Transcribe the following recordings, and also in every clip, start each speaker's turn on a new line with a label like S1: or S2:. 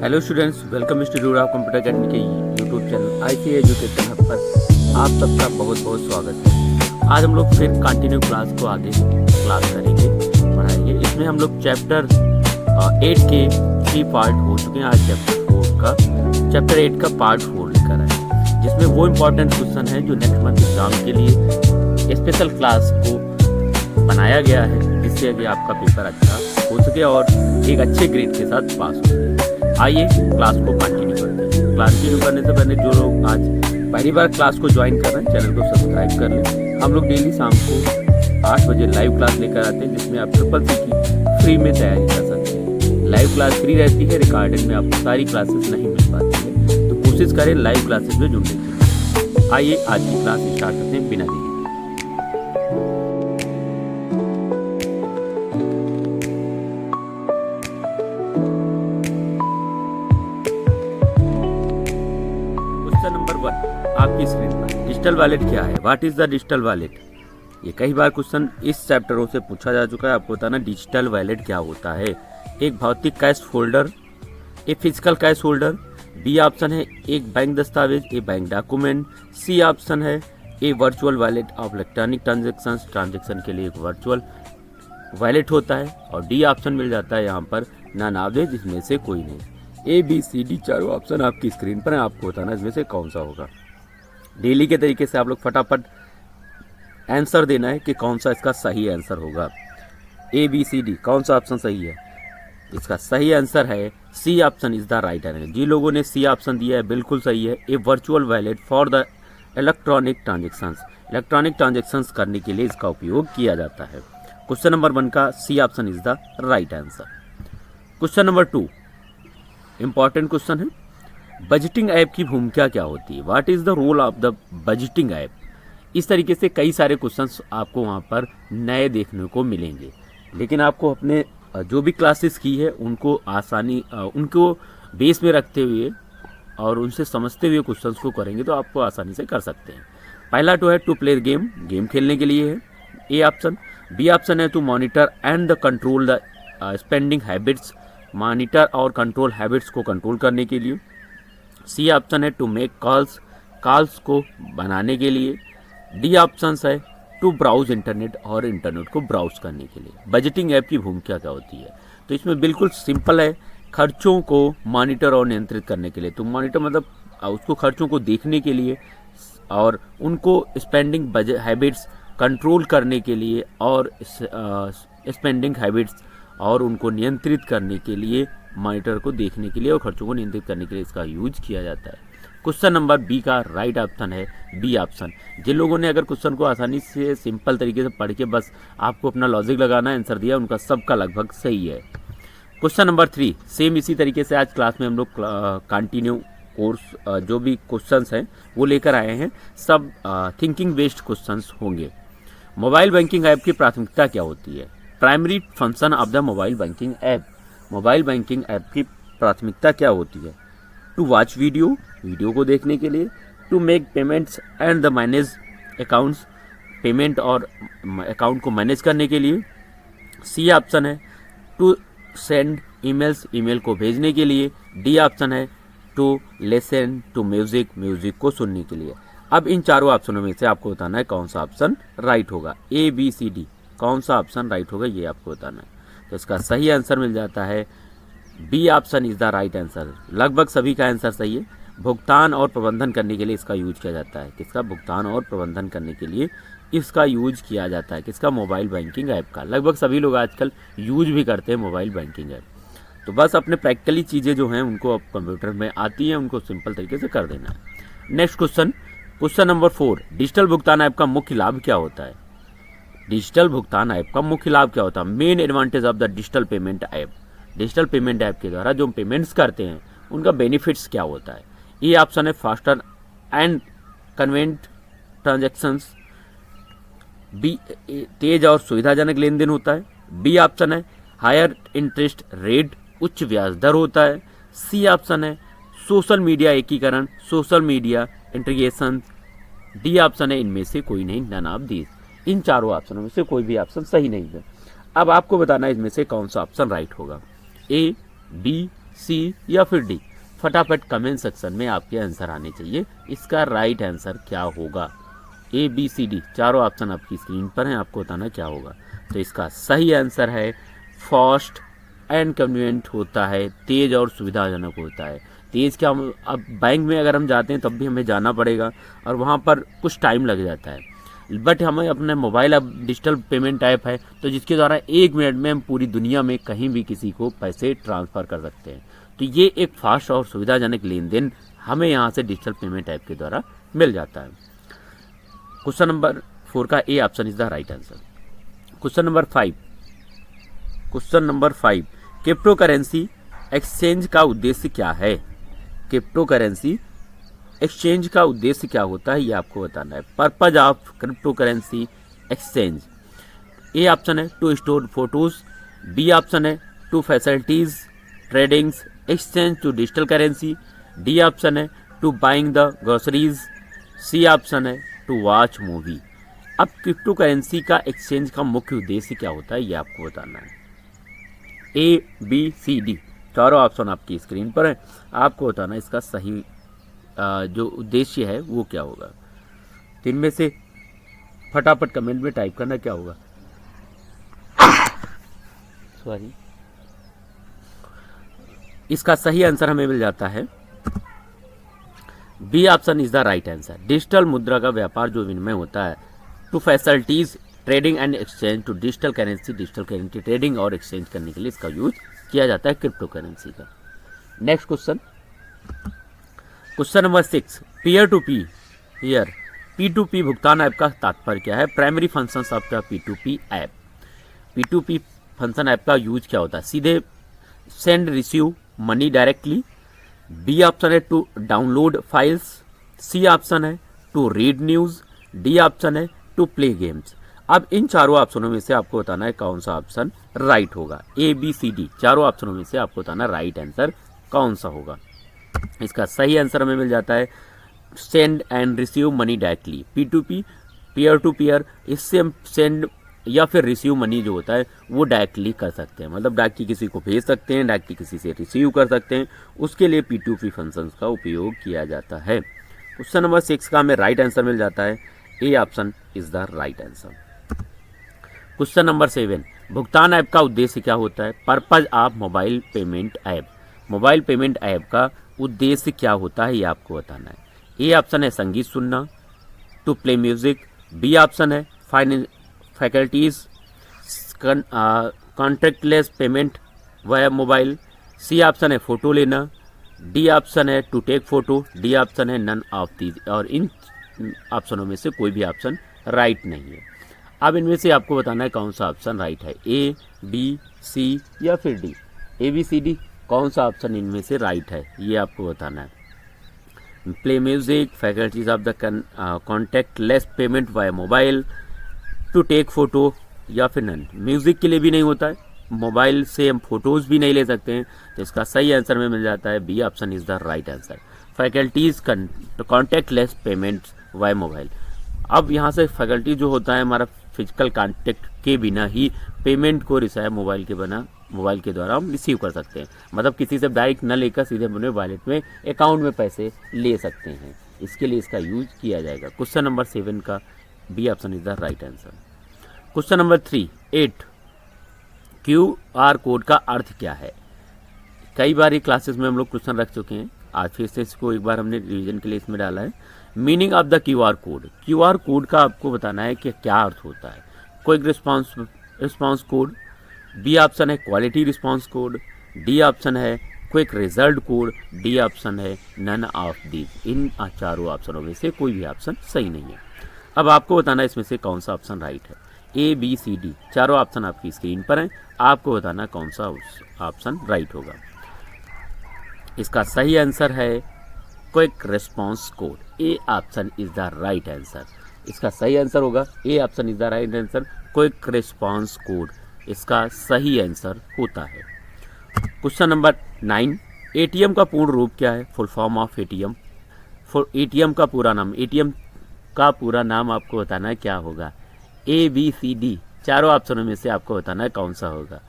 S1: Hello students, welcome studio of computer academy के YouTube channel ICA education hub पर आप सबका बहुत बहुत स्वागत है। आज हम लोग फिर कंटिन्यू क्लास को आगे क्लास करेंगे, पढ़ाएंगे। इसमें हम लोग चैप्टर 8 के 3 पार्ट हो चुके हैं। आज चैप्टर 8 का पार्ट 4 लेकर आए, जिसमें वो इम्पोर्टेंट क्वेश्चन है जो नेक्स्ट मंथ एग्जाम के लिए स्पेशल क्लास को बनाया गया है, जिससे कि आपका पेपर अच्छा हो सके और एक अच्छे ग्रेड के साथ पास हो सके। आइए क्लास को कंटिन्यू करते हैं। क्लास कंटिन्यू करने से पहले जो लोग आज पहली बार क्लास को ज्वाइन कर रहे हैं, चैनल को सब्सक्राइब कर लें। हम लोग डेली शाम को 8 बजे लाइव क्लास लेकर आते हैं, जिसमें आप CCC की फ्री में तैयारी कर सकते हैं। लाइव क्लास फ्री रहती है, रिकॉर्डेड में आपको सारी क्लासेस नहीं मिल पाती है, तो कोशिश करें लाइव क्लासेस में जुड़ने की। आइए आज की क्लास स्टार्ट करते हैं बिना देरी। नंबर 1 आपकी स्क्रीन पर डिजिटल वॉलेट क्या है? What is the digital wallet? ये कई बार क्वेश्चन इस चैप्टरों से पूछा जा चुका है। आपको बताना डिजिटल वॉलेट क्या होता है। एक भौतिक कैश फोल्डर, एक physical cash holder. B option है एक बैंक दस्तावेज, a bank document. C option है a virtual wallet of electronic transaction के लिए एक वर्चुअल वॉलेट होता है। और डी ऑप्शन मिल जाता है यहाँ पर नन ऑफ द, जिसमें से कोई नहीं। ABCD चारों ऑप्शन आपकी स्क्रीन पर है। आपको बताना इसमें से कौन सा होगा। डेली के तरीके से आप लोग फटाफट आंसर देना है कि कौन सा इसका सही आंसर होगा। ABCD कौन सा ऑप्शन सही है? इसका सही आंसर है C option is the right answer. जिन लोगों ने सी ऑप्शन दिया है बिल्कुल सही है। A virtual wallet for the electronic transactions करने के लिए इसका उपयोग किया जाता है। क्वेश्चन नंबर 1 का C option is the right answer. Question number 2 important question है। बजटिंग ऐप की भूमिका क्या होती है? What is the role of the budgeting app? इस तरीके से कई सारे क्वेश्चंस आपको वहाँ पर नए देखने को मिलेंगे, लेकिन आपको अपने जो भी क्लासेस की है उनको उनको बेस में रखते हुए और उनसे समझते हुए क्वेश्चंस को करेंगे तो आपको आसानी से कर सकते हैं। पहला तो है टू प्ले गेम खेलने के लिए है, ए ऑप्शन। बी ऑप्शन है to monitor and the control the spending habits, monitor और कंट्रोल हैबिट्स को कंट्रोल करने के लिए। सी ऑप्शन है टू मेक कॉल्स को बनाने के लिए। डी ऑप्शन है टू ब्राउज इंटरनेट और इंटरनेट को ब्राउज करने के लिए। बजटिंग ऐप की भूमिका क्या होती है? तो इसमें बिल्कुल सिंपल है, खर्चों को मॉनिटर और नियंत्रित करने के लिए। तो मॉनिटर मतलब उसको खर्चों को देखने के लिए और उनको स्पेंडिंग हैबिट्स कंट्रोल करने के लिए और स्पेंडिंग हैबिट्स और उनको नियंत्रित करने के लिए, मॉनिटर को देखने के लिए और खर्चों को नियंत्रित करने के लिए इसका यूज किया जाता है। क्वेश्चन नंबर बी का राइट ऑप्शन है बी ऑप्शन। जिन लोगों ने अगर क्वेश्चन को आसानी से सिंपल तरीके से पढ़ के बस आपको अपना लॉजिक लगाना आंसर दिया, उनका सबका लगभग सही है। क्वेश्चन नंबर 3 सेम इसी तरीके से आज क्लास में हम लोग कंटिन्यू कोर्स जो भी क्वेश्चंस हैं वो लेकर आए हैं। सब थिंकिंग बेस्ड क्वेश्चंस होंगे। मोबाइल बैंकिंग ऐप की प्राथमिकता क्या होती है? Primary function of the mobile banking app. Mobile banking app की प्राथमिकता क्या होती है? टू वॉच वीडियो को देखने के लिए। To make payments and the manage accounts, payment और अकाउंट को मैनेज करने के लिए। सी ऑप्शन है टू सेंड ईमेल्स, ईमेल को भेजने के लिए। डी ऑप्शन है टू लिसन टू म्यूजिक को सुनने के लिए। अब इन चारों ऑप्शनों में से आपको बताना है कौन सा ऑप्शन राइट होगा। ABCD कौन सा ऑप्शन राइट होगा ये आपको बताना है। तो इसका सही आंसर मिल जाता है B option is the right answer. लगभग सभी का आंसर सही है। भुगतान और प्रबंधन करने के लिए इसका यूज किया जाता है। किसका? भुगतान और प्रबंधन करने के लिए इसका यूज किया जाता है। किसका? मोबाइल बैंकिंग ऐप का। लगभग सभी लोग आजकल यूज भी करते हैं मोबाइल बैंकिंग ऐप। तो बस अपने प्रैक्टिकली चीज़ें जो हैं उनको अब कंप्यूटर में आती हैं, उनको सिंपल तरीके से कर देना है। नेक्स्ट क्वेश्चन नंबर 4 डिजिटल भुगतान ऐप का मुख्य लाभ क्या होता है? डिजिटल भुगतान ऐप का मुख्य लाभ क्या होता है? Main advantage of the digital payment app. Digital payment app के द्वारा जो पेमेंट्स करते हैं उनका बेनिफिट्स क्या होता है? ये ऑप्शन है faster and convenient transactions. B तेज और सुविधाजनक लेन देन होता है। बी ऑप्शन है हायर इंटरेस्ट रेट, उच्च ब्याज दर होता है। सी ऑप्शन है सोशल मीडिया एकीकरण, social media integration. D option है इनमें से कोई नहीं, नन ऑफ दीज। इन चारों ऑप्शनों में से कोई भी ऑप्शन सही नहीं है। अब आपको बताना है इसमें से कौन सा ऑप्शन राइट होगा। A, B, सी या फिर डी? फटाफट कमेंट सेक्शन में आपके आंसर आने चाहिए। इसका राइट आंसर क्या होगा? ए बी सी डी चारों ऑप्शन आपकी स्क्रीन पर हैं, आपको बताना क्या होगा। तो इसका सही आंसर है फास्ट एंड कन्वीनियंट होता है, तेज़ और सुविधाजनक होता है। तेज़ क्या, अब बैंक में अगर हम जाते हैं तब भी हमें जाना पड़ेगा और वहाँ पर कुछ टाइम लग जाता है, बट हमें अपने मोबाइल अब डिजिटल पेमेंट ऐप है तो जिसके द्वारा 1 मिनट में हम पूरी दुनिया में कहीं भी किसी को पैसे ट्रांसफ़र कर सकते हैं। तो ये एक फास्ट और सुविधाजनक लेन देन हमें यहाँ से डिजिटल पेमेंट ऐप के द्वारा मिल जाता है। क्वेश्चन नंबर 4 का A option is the right answer. Question number 5 crypto currency exchange का उद्देश्य क्या है? क्रिप्टो करेंसी एक्सचेंज का उद्देश्य क्या होता है ये आपको बताना है। Purpose of crypto currency exchange. A option है to store photos, B option है to facilities tradings exchange to digital currency, D option है to buying the groceries, C option है टू वॉच मूवी। अब क्रिप्टो करेंसी का exchange का मुख्य उद्देश्य क्या होता है ये आपको बताना है। ए बी सी डी चारों ऑप्शन आपकी स्क्रीन पर है, आपको बताना इसका सही जो उद्देश्य है वो क्या होगा। तो इनमें से फटाफट कमेंट में टाइप करना क्या होगा। सॉरी, इसका सही आंसर हमें मिल जाता है B option is the right answer. Digital मुद्रा का व्यापार जो विनिमय होता है, to facilities trading and exchange to digital currency trading और एक्सचेंज करने के लिए इसका यूज किया जाता है क्रिप्टो करेंसी का। Next question number 6 peer to peer P2P भुगतान ऐप का तात्पर्य क्या है? Primary functions of the P2P app. P2P function app का यूज क्या होता है? सीधे send receive money directly, B option है to download files, C option है to read news, D option है टू प्ले गेम्स। अब इन चारों ऑप्शनों में से आपको बताना है कौन सा ऑप्शन राइट होगा। ए बी सी डी चारों ऑप्शनों में से आपको बताना राइट आंसर कौन सा होगा। इसका सही आंसर हमें मिल जाता है send and receive money directly. P2P peer to peer, इससे हम सेंड या फिर रिसीव मनी जो होता है वो डायरेक्टली कर सकते हैं, मतलब डायरेक्टली किसी को भेज सकते हैं, डायरेक्टली किसी से रिसीव कर सकते हैं, उसके लिए P2P फंक्शंस का उपयोग किया जाता है। क्वेश्चन नंबर 6 का हमें राइट आंसर मिल जाता है A option is the right answer. Question number 7 भुगतान ऐप का उद्देश्य क्या होता है? Purpose of mobile payment app. Mobile payment app का उद्देश्य क्या होता है ये आपको बताना है। ए ऑप्शन है संगीत सुनना, to play music, B option है faculties contactless payment via mobile, C option है फोटो लेना, डी ऑप्शन है to take photo, D option है नन ऑफ दीज। और इन ऑप्शनों में से कोई भी ऑप्शन राइट नहीं है। अब इनमें से आपको बताना है कौन सा ऑप्शन राइट है, ए बी सी या फिर D. A B C D कौन सा ऑप्शन इनमें से राइट है ये आपको बताना है। Play music, faculties of the contactless payment via mobile, to take photo या फिर नन। म्यूजिक के लिए भी नहीं होता है, मोबाइल से हम फोटोज भी नहीं ले सकते हैं, तो इसका सही आंसर में मिल जाता है B option is the right answer, faculties contactless payment via mobile. अब यहाँ से फैकल्टी जो होता है हमारा फिजिकल कॉन्टैक्ट के बिना ही पेमेंट को रिसाया मोबाइल के द्वारा हम रिसीव कर सकते हैं, मतलब किसी से डायरेक्ट न लेकर सीधे अपने वॉलेट में अकाउंट में पैसे ले सकते हैं, इसके लिए इसका यूज किया जाएगा। क्वेश्चन नंबर 7 का B option is the right answer. Question number 8 QR code का अर्थ क्या है? कई बार ये क्लासेस में हम लोग क्वेश्चन रख चुके हैं, आज फिर से इसको एक बार हमने रिवीजन के लिए इसमें डाला है। Meaning of the QR code. QR code का आपको बताना है कि क्या अर्थ होता है। Quick response code, B option है quality response code, D option है quick result code, D option है नन ऑफ दीज। इन चारों ऑप्शनों में से कोई भी ऑप्शन सही नहीं है। अब आपको बताना है इसमें से कौन सा ऑप्शन राइट है। ए बी सी डी चारों ऑप्शन आपकी स्क्रीन पर हैं, आपको बताना कौन सा ऑप्शन राइट होगा। इसका सही आंसर है quick response code. A option is the right answer. इसका सही आंसर होगा A option is the right answer, quick response code इसका सही आंसर होता है। क्वेश्चन नंबर 9 एटीएम का पूर्ण रूप क्या है? Full form of ATM. ATM का पूरा नाम, एटीएम का पूरा नाम आपको बताना है क्या होगा। ए बी सी डी चारों ऑप्शनों में से आपको बताना है कौन सा होगा।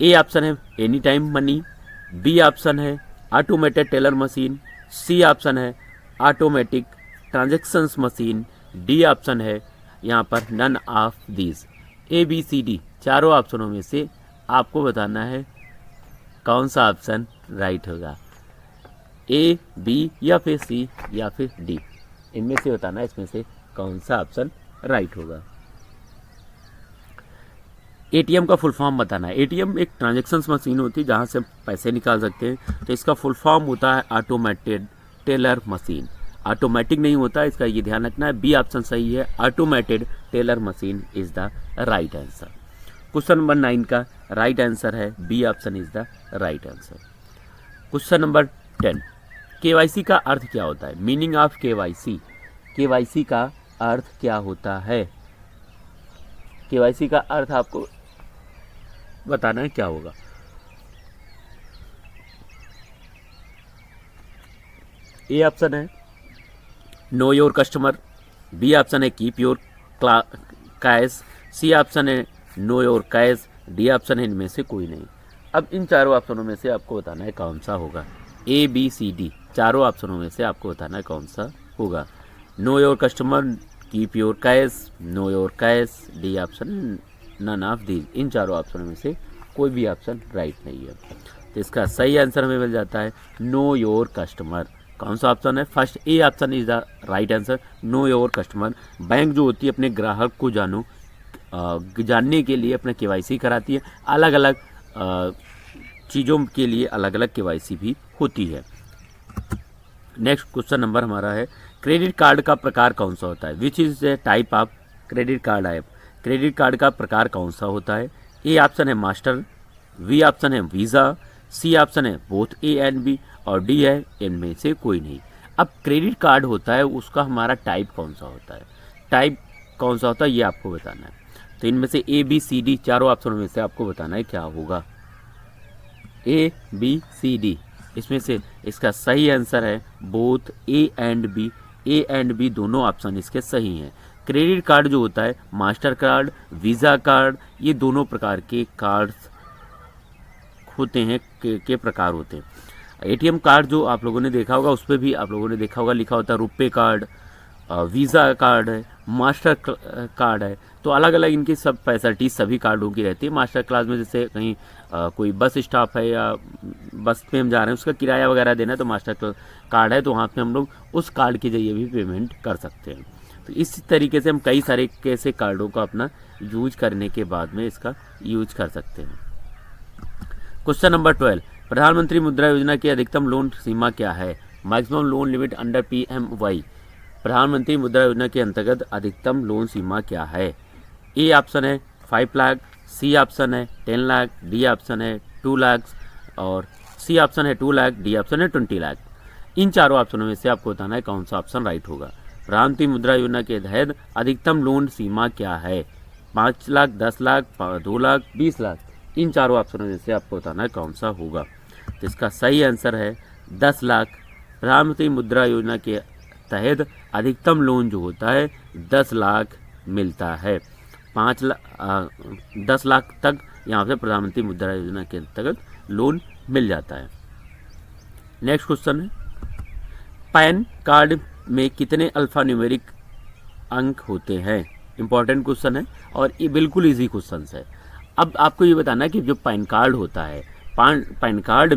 S1: ए ऑप्शन है any time money, B option है automated teller machine, C option है automatic transactions machine, D option है यहाँ पर none of these. A B C D चारों ऑप्शनों में से आपको बताना है कौन सा ऑप्शन राइट होगा, ए बी या फिर सी या फिर डी, इनमें से बताना है इसमें से कौन सा ऑप्शन राइट होगा। एटीएम का फुल फॉर्म बताना है। एटीएम एक ट्रांजैक्शंस मशीन होती है जहाँ से पैसे निकाल सकते हैं, तो इसका फुल फॉर्म होता है ऑटोमेटेड टेलर मशीन। ऑटोमेटिक नहीं होता, इसका ये ध्यान रखना है। बी ऑप्शन सही है, automated teller machine is the right answer. Question number 9 का राइट आंसर है B option is the right answer. Question number 10, KYC का अर्थ क्या होता है? मीनिंग ऑफ केवाईसी, केवाईसी का अर्थ क्या होता है? केवाईसी का अर्थ आपको बताना है क्या होगा। ए ऑप्शन है know your customer, B option है keep your cash, C option है know your cash, D option है इनमें से कोई नहीं। अब इन चारों ऑप्शनों में से आपको बताना है कौन सा होगा। ए बी सी डी चारों ऑप्शनों में से आपको बताना है कौन सा होगा। Know your customer, keep your cash, know your cash, D option none of these. इन चारों ऑप्शनों में से कोई भी ऑप्शन राइट नहीं है, तो इसका सही आंसर हमें मिल जाता है नो योर कस्टमर। कौन सा ऑप्शन है? First A option is the right answer, no your customer. Bank जो होती है अपने ग्राहक को जानने के लिए अपना केवाईसी कराती है। अलग अलग चीज़ों के लिए अलग अलग केवाईसी भी होती है। नेक्स्ट क्वेश्चन नंबर हमारा है क्रेडिट कार्ड का प्रकार कौन सा होता है? Which is the type of credit card है? क्रेडिट कार्ड का प्रकार कौन सा होता है? ए ऑप्शन है मास्टर, बी ऑप्शन है वीज़ा, सी ऑप्शन है बोथ ए एंड बी, और डी है इनमें से कोई नहीं। अब क्रेडिट कार्ड होता है उसका हमारा टाइप कौन सा होता है? टाइप कौन सा होता है ये आपको बताना है। तो इनमें से ए बी सी डी चारों ऑप्शनों में से आपको बताना है क्या होगा। ए बी सी डी इसमें से इसका सही आंसर है both A and B. A and B दोनों ऑप्शन इसके सही हैं। क्रेडिट कार्ड जो होता है मास्टर कार्ड, वीज़ा कार्ड, ये दोनों प्रकार के कार्ड्स होते हैं के प्रकार होते हैं। एटीएम कार्ड जो आप लोगों ने देखा होगा उस पर भी आप लोगों ने देखा होगा लिखा होता है रुपे कार्ड, वीज़ा कार्ड है, मास्टर कार्ड है। तो अलग अलग इनकी सब फैसिलिटीज सभी कार्डों की रहती है। मास्टर क्लास में जैसे कहीं कोई बस स्टॉप है या बस पे हम जा रहे हैं उसका किराया वगैरह देना है तो मास्टर कार्ड है, तो वहाँ पे हम लोग उस कार्ड के जरिए भी पेमेंट कर सकते हैं। तो इस तरीके से हम कई सारे कैसे कार्डों का अपना यूज करने के बाद में इसका यूज कर सकते हैं। क्वेश्चन नंबर 12, प्रधानमंत्री मुद्रा योजना की अधिकतम लोन सीमा क्या है? Maximum loan limit under PMY। प्रधानमंत्री मुद्रा योजना के अंतर्गत अधिकतम लोन सीमा क्या है? ए ऑप्शन है 5 लाख, सी ऑप्शन है 10 लाख, डी ऑप्शन है 2 लाख और सी ऑप्शन है 2 लाख, डी ऑप्शन है 20 लाख। इन चारों ऑप्शनों में से आपको बताना है कौन सा ऑप्शन राइट होगा। प्रधानमंत्री मुद्रा योजना के तहत अधिकतम लोन सीमा क्या है? 5 लाख, 10 लाख, 2 लाख, 20 लाख। इन चारों ऑप्शनों में से आपको बताना है कौन सा होगा। तो इसका सही आंसर है 10 लाख। प्रधानमंत्री मुद्रा योजना के तहत अधिकतम लोन जो होता है 10 लाख मिलता है। 10 लाख तक यहाँ से प्रधानमंत्री मुद्रा योजना के अंतर्गत लोन मिल जाता है। नेक्स्ट क्वेश्चन है पैन कार्ड में कितने अल्फान्यूमेरिक अंक होते हैं? इंपॉर्टेंट क्वेश्चन है और ये बिल्कुल इजी क्वेश्चन है। अब आपको ये बताना है कि जो पैन कार्ड होता है पैन कार्ड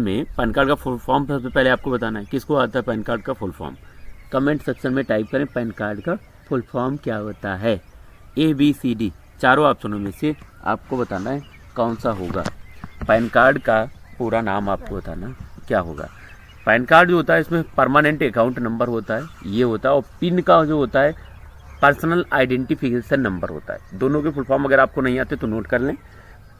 S1: का फुल फॉर्म सबसे पहले आपको बताना है। किसको आता है पैन कार्ड का फुल फॉर्म? कमेंट सेक्शन में टाइप करें पैन कार्ड का फुल फॉर्म क्या होता है। ए बी सी डी चारों ऑप्शनों में से आपको बताना है कौन सा होगा। पैन कार्ड का पूरा नाम आपको बताना क्या होगा। पैन कार्ड जो होता है इसमें परमानेंट अकाउंट नंबर होता है, ये होता है, और पिन का जो होता है पर्सनल आइडेंटिफिकेशन नंबर होता है। दोनों के फुल फॉर्म अगर आपको नहीं आते तो नोट कर लें।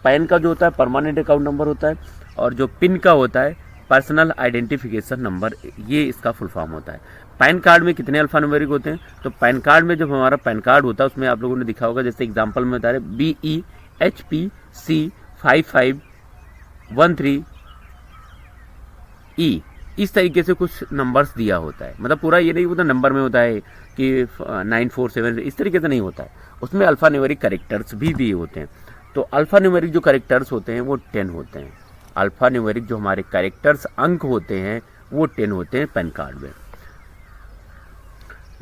S1: पैन का जो होता है परमानेंट अकाउंट नंबर होता है और जो पिन का होता है पर्सनल आइडेंटिफिकेशन नंबर, ये इसका फुल फॉर्म होता है। पैन कार्ड में कितने अल्फान्यूमेरिक होते हैं? तो पैन कार्ड में जब हमारा पैन कार्ड होता है उसमें आप लोगों ने दिखा होगा जैसे एग्जांपल में बता रहे BEHPC 5513E, इस तरीके से कुछ नंबर्स दिया होता है। मतलब पूरा ये नहीं होता नंबर में होता है कि 947, इस तरीके से नहीं होता है। उसमें अल्फान्यूमेरिक कैरेक्टर्स भी दिए होते हैं। तो अल्फान्यूमेरिक जो कैरेक्टर्स होते हैं वो 10 होते हैं। अल्फा न्यूमेरिक जो हमारे कैरेक्टर्स अंक होते हैं वो 10 होते हैं पैन कार्ड में।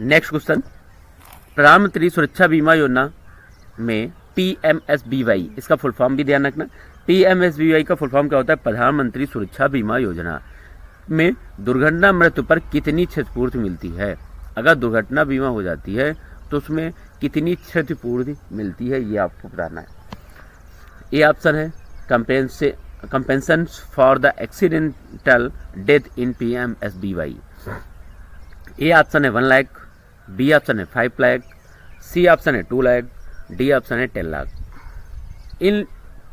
S1: नेक्स्ट क्वेश्चन, प्रधानमंत्री सुरक्षा बीमा योजना में PMSBY, इसका फुल फॉर्म भी ध्यान रखना। PMSBY का फुल फॉर्म क्या होता है? प्रधानमंत्री सुरक्षा बीमा योजना में दुर्घटना मृत्यु पर कितनी क्षतिपूर्ति मिलती है? अगर दुर्घटना बीमा हो जाती है तो उसमें कितनी क्षतिपूर्ति मिलती है, ये आपको बताना है। ए ऑप्शन है compensation for the accidental death in PMSBY। A option है 1 लाख, बी ऑप्शन है 5 लाख, सी ऑप्शन है 2 लाख, डी ऑप्शन है 10 लाख। इन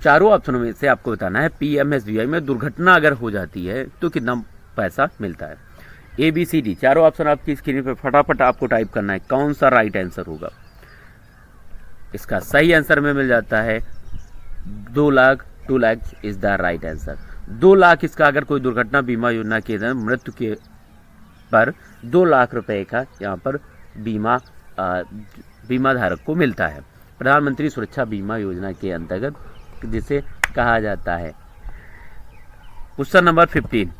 S1: चारों ऑप्शनों में से आपको बताना है PMSBY में दुर्घटना अगर हो जाती है तो कितना पैसा मिलता है। ABCD चारों ऑप्शन आपकी स्क्रीन पर फटाफट आपको टाइप करना है, कौन सा राइट आंसर होगा। इसका सही आंसर में मिल जाता है 2 lakh, 2 lakh is the right answer. 2 lakh इसका अगर कोई दुर्घटना बीमा योजना के अंदर मृत्यु के पर 2 लाख रुपए का यहाँ पर बीमा धारक को मिलता है प्रधानमंत्री सुरक्षा बीमा योजना के अंतर्गत, जिसे कहा जाता है। क्वेश्चन नंबर 15,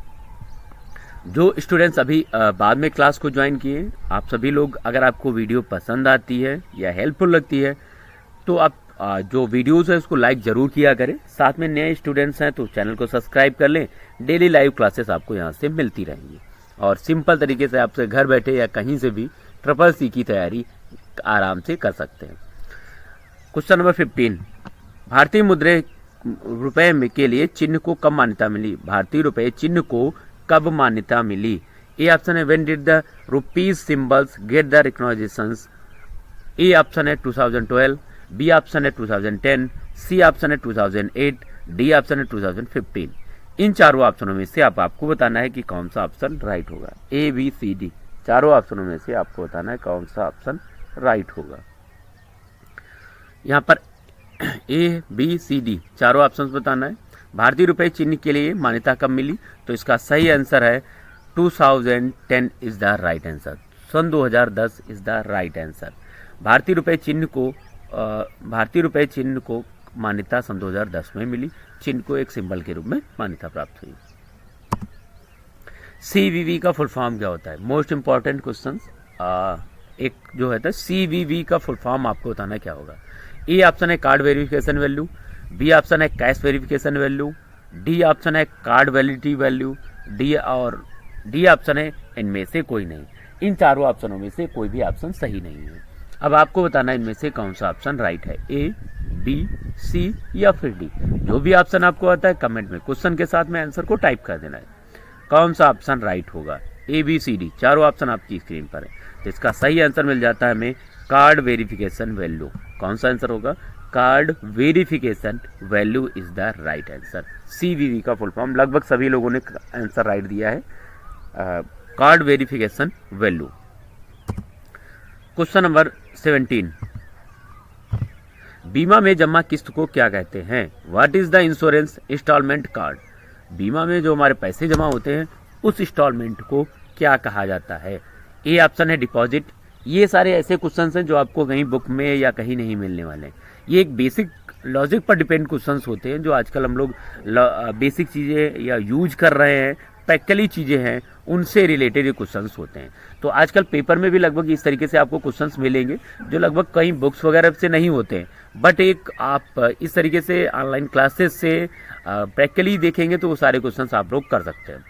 S1: जो स्टूडेंट्स अभी बाद में क्लास को ज्वाइन किए, आप सभी लोग अगर आपको वीडियो पसंद आती है या हेल्पफुल लगती है तो आप जो वीडियोस है उसको लाइक जरूर किया करें। साथ में नए स्टूडेंट्स हैं तो चैनल को सब्सक्राइब कर लें। डेली लाइव क्लासेस आपको यहाँ से मिलती रहेंगी और सिंपल तरीके से आपसे घर बैठे या कहीं से भी CCC की तैयारी आराम से कर सकते हैं। क्वेश्चन नंबर 15, भारतीय रुपए के लिए चिन्ह को कब मान्यता मिली? भारतीय रुपए चिन्ह को कब मान्यता मिली? ए ऑप्शन है when did the rupees symbols get the recognitions. A option है 2012, बी ऑप्शन है 2010, सी ऑप्शन है 2008, डी ऑप्शन है 2015। इन चारों ऑप्शनों में से आपको बताना है कि कौन सा ऑप्शन राइट होगा। ABCD चारों ऑप्शनों में से आपको बताना है कौन सा ऑप्शन राइट होगा। यहाँ पर ABCD चारों ऑप्शंस बताना है। भारतीय रुपए चिन्ह के लिए मान्यता कब मिली? तो इसका सही आंसर है 2010 इज द राइट आंसर। सन 2010 इज द राइट आंसर। भारतीय रुपए चिन्ह को मान्यता सन 2010 में मिली। चिन्ह को एक सिंबल के रूप में मान्यता प्राप्त हुई। CVV का फुल फॉर्म क्या होता है? Most important question. एक जो है CVV का फुल फॉर्म आपको बताना क्या होगा। ए ऑप्शन है card verification value, B option है cash verification value, D option है card validity value, D option है इनमें से कोई नहीं। इन चारों ऑप्शनों में से कोई भी ऑप्शन सही नहीं है। अब आपको बताना है इनमें से कौन सा ऑप्शन राइट है, A, B, C या फिर D। जो भी ऑप्शन आपको आता है कमेंट में क्वेश्चन के साथ में आंसर को टाइप कर देना है। कौन सा ऑप्शन राइट होगा? ABCD चारों ऑप्शन आपकी स्क्रीन पर है। तो इसका सही आंसर मिल जाता है हमें कार्ड वेरिफिकेशन वैल्यू। कौन सा आंसर होगा? Card verification value is the right answer. CVV का फुल फॉर्म लगभग सभी लोगों ने आंसर राइट दिया है, card verification value. Question number 17, बीमा में जमा किस्त को क्या कहते हैं? What is the insurance installment card? बीमा में जो हमारे पैसे जमा होते हैं उस इंस्टॉलमेंट को क्या कहा जाता है? ए ऑप्शन है डिपॉजिट। ये सारे ऐसे क्वेश्चन हैं जो आपको कहीं बुक में या कहीं नहीं मिलने वाले हैं। ये एक बेसिक लॉजिक पर डिपेंड क्वेश्चंस होते हैं जो आजकल हम लोग बेसिक चीज़ें या यूज कर रहे हैं, प्रैक्टिकली चीज़ें हैं, उनसे रिलेटेड क्वेश्चंस होते हैं। तो आजकल पेपर में भी लगभग इस तरीके से आपको क्वेश्चंस मिलेंगे जो लगभग कहीं बुक्स वगैरह से नहीं होते हैं, बट एक आप इस तरीके से ऑनलाइन क्लासेस से प्रैक्टिकली देखेंगे तो वो सारे क्वेश्चंस आप लोग कर सकते हैं।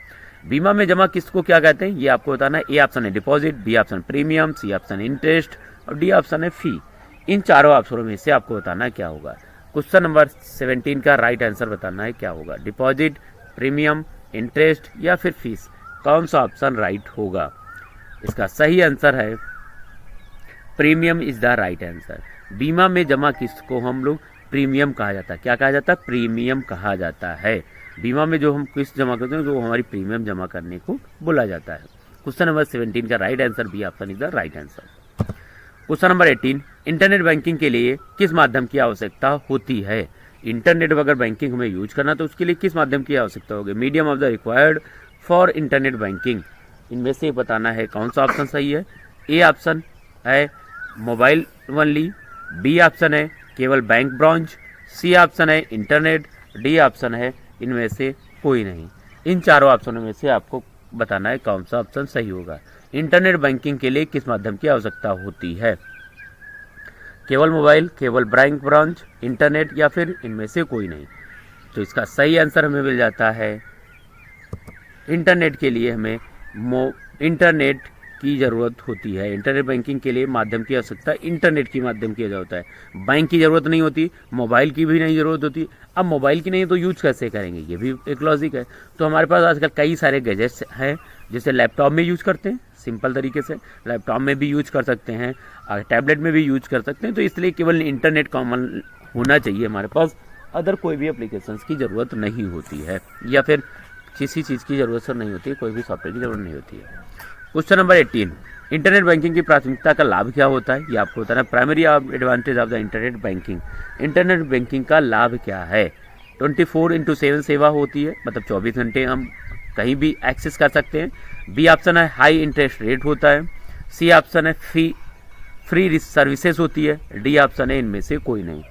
S1: बीमा में जमा किस्त को क्या कहते हैं ये आपको बताना है। ए ऑप्शन है deposit, B option premium, C option interest और डी ऑप्शन है फी। इन चारों ऑप्शनों में से आपको बताना है क्या होगा। क्वेश्चन नंबर 17 का राइट आंसर बताना है क्या होगा, डिपॉजिट, प्रीमियम, इंटरेस्ट या फिर फीस। कौन सा ऑप्शन राइट होगा? इसका सही आंसर है premium is the right answer. बीमा में जमा किस्त को हम लोग प्रीमियम कहा जाता है। क्या कहा जाता है? प्रीमियम कहा जाता है। बीमा में जो हम किस्त जमा करते हैं जो हमारी प्रीमियम जमा करने को बोला जाता है। क्वेश्चन नंबर 17 का right answer B option is the right answer. Question number 18, internet banking के लिए किस माध्यम की आवश्यकता होती है? इंटरनेट अगर बैंकिंग हमें यूज करना तो उसके लिए किस माध्यम की आवश्यकता होगी? Medium of the required for internet banking. इनमें से बताना है कौन सा ऑप्शन सही है। ए ऑप्शन है मोबाइल ओनली, बी ऑप्शन है केवल बैंक ब्रांच, सी ऑप्शन है इंटरनेट, डी ऑप्शन है इनमें से कोई नहीं। इन चारों ऑप्शनों में से आपको बताना है कौन सा ऑप्शन सही होगा। इंटरनेट बैंकिंग के लिए किस माध्यम की आवश्यकता होती है? केवल मोबाइल, केवल बैंक ब्रांच, इंटरनेट या फिर इनमें से कोई नहीं। तो इसका सही आंसर हमें मिल जाता है इंटरनेट के लिए हमें इंटरनेट की ज़रूरत होती है। इंटरनेट बैंकिंग के लिए माध्यम की आवश्यकता इंटरनेट की माध्यम किया जाता है। बैंक की ज़रूरत नहीं होती, मोबाइल की भी नहीं ज़रूरत होती। अब मोबाइल की नहीं तो यूज कैसे करेंगे, ये भी एक लॉजिक है। तो हमारे पास आजकल कई सारे गैजेट्स हैं, जैसे लैपटॉप में यूज करते हैं, सिंपल तरीके से लैपटॉप में भी यूज कर सकते हैं, टैबलेट में भी यूज कर सकते हैं। तो इसलिए केवल इंटरनेट कॉमन होना चाहिए हमारे पास, अदर कोई भी एप्लीकेशंस की ज़रूरत नहीं होती है, या फिर किसी चीज़ की ज़रूरत नहीं होती है, कोई भी सॉफ्टवेयर की ज़रूरत नहीं होती है। क्वेश्चन नंबर 18, इंटरनेट बैंकिंग की प्राथमिकता का लाभ क्या होता है? ये आपको बताना है। Primary advantage of the internet banking, internet banking का लाभ क्या है? 24/7 सेवा होती है, मतलब 24 घंटे हम कहीं भी एक्सेस कर सकते हैं। बी ऑप्शन है हाई इंटरेस्ट रेट होता है। सी ऑप्शन है फ्री सर्विसेज होती है। डी ऑप्शन है इनमें से कोई नहीं।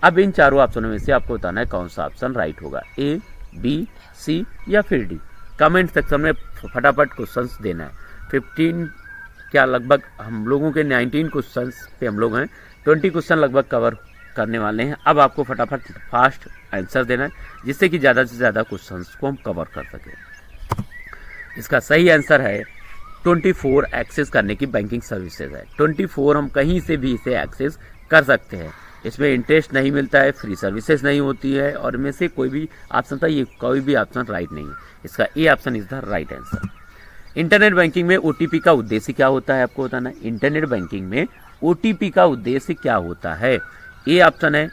S1: अब इन चारों ऑप्शनों में से आपको बताना है कौन सा ऑप्शन राइट होगा, ए, बी, सी या फिर डी। कमेंट सेक्शन में फटाफट क्वेश्चंस देना है। 15 क्या लगभग हम लोगों के 19 क्वेश्चंस पे हम लोग हैं, 20 क्वेश्चन लगभग कवर करने वाले हैं। अब आपको फटाफट फास्ट आंसर देना है, जिससे कि ज़्यादा से ज़्यादा क्वेश्चंस को हम कवर कर सकें। इसका सही आंसर है 24 एक्सेस करने की बैंकिंग सर्विसेज है। 24 हम कहीं से भी इसे एक्सेस कर सकते हैं। इसमें इंटरेस्ट नहीं मिलता है, फ्री सर्विसेज नहीं होती है, और इनमें से कोई भी ऑप्शन था, ये कोई भी ऑप्शन राइट नहीं है। इसका A option is the right answer. Internet banking में ओटीपी का उद्देश्य क्या होता है, आपको बताना है। इंटरनेट बैंकिंग में ओटीपी का उद्देश्य क्या होता है? ए ऑप्शन है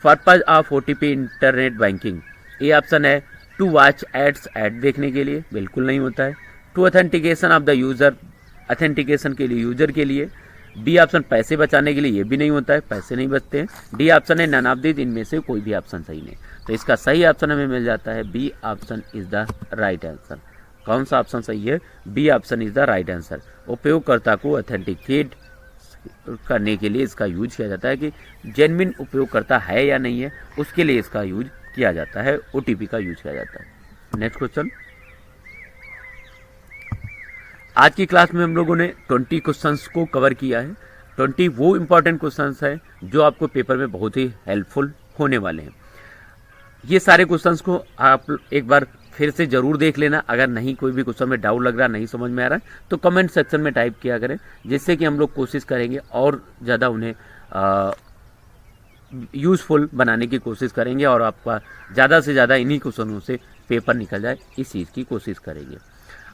S1: purpose of OTP internet banking. A option है टू वॉच एड्स, ऐड देखने के लिए, बिल्कुल नहीं होता है। To authentication of the user, authentication के लिए, यूजर के लिए। बी ऑप्शन पैसे बचाने के लिए, ये भी नहीं होता है, पैसे नहीं बचते हैं। डी ऑप्शन है नन ऑफ दिस, इनमें से कोई भी ऑप्शन सही नहीं। तो इसका सही ऑप्शन हमें मिल जाता है B option is the right answer. कौन सा ऑप्शन सही है? B option is the right answer. उपयोगकर्ता को ऑथेंटिकेट करने के लिए इसका यूज किया जाता है कि जेन्युइन उपयोगकर्ता है या नहीं है, उसके लिए इसका यूज किया जाता है, ओटीपी का यूज किया जाता है। नेक्स्ट क्वेश्चन, आज की क्लास में हम लोगों ने 20 क्वेश्चंस को कवर किया है। 20 वो इंपॉर्टेंट क्वेश्चंस हैं जो आपको पेपर में बहुत ही हेल्पफुल होने वाले हैं। ये सारे क्वेश्चंस को आप एक बार फिर से जरूर देख लेना। अगर नहीं कोई भी क्वेश्चन में डाउट लग रहा, नहीं समझ में आ रहा है, तो कमेंट सेक्शन में टाइप किया करें, जिससे कि हम लोग कोशिश करेंगे और ज़्यादा उन्हें यूज़फुल बनाने की कोशिश करेंगे, और आपका ज़्यादा से ज़्यादा इन्हीं क्वेश्चनों से पेपर निकल जाए, इस चीज़ की कोशिश करेंगे।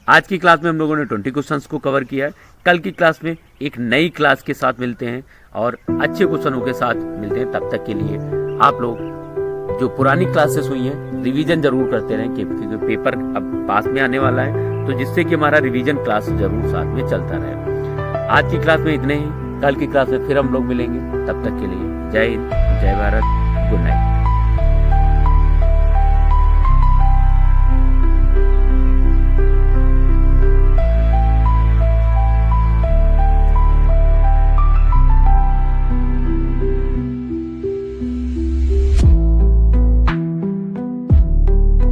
S1: आज की क्लास में हम लोगों ने 20 क्वेश्चंस को कवर किया है। कल की क्लास में एक नई क्लास के साथ मिलते हैं और अच्छे क्वेश्चनों के साथ मिलते हैं। तब तक के लिए आप लोग जो पुरानी क्लासेस हुई हैं रिवीजन जरूर करते रहें, क्योंकि पेपर अब पास में आने वाला है, तो जिससे कि हमारा रिवीजन क्लास जरूर साथ में चलता रहे। आज की क्लास में इतने ही, कल की क्लास में फिर हम लोग मिलेंगे। तब तक के लिए जय हिंद, जय भारत, गुड नाइट।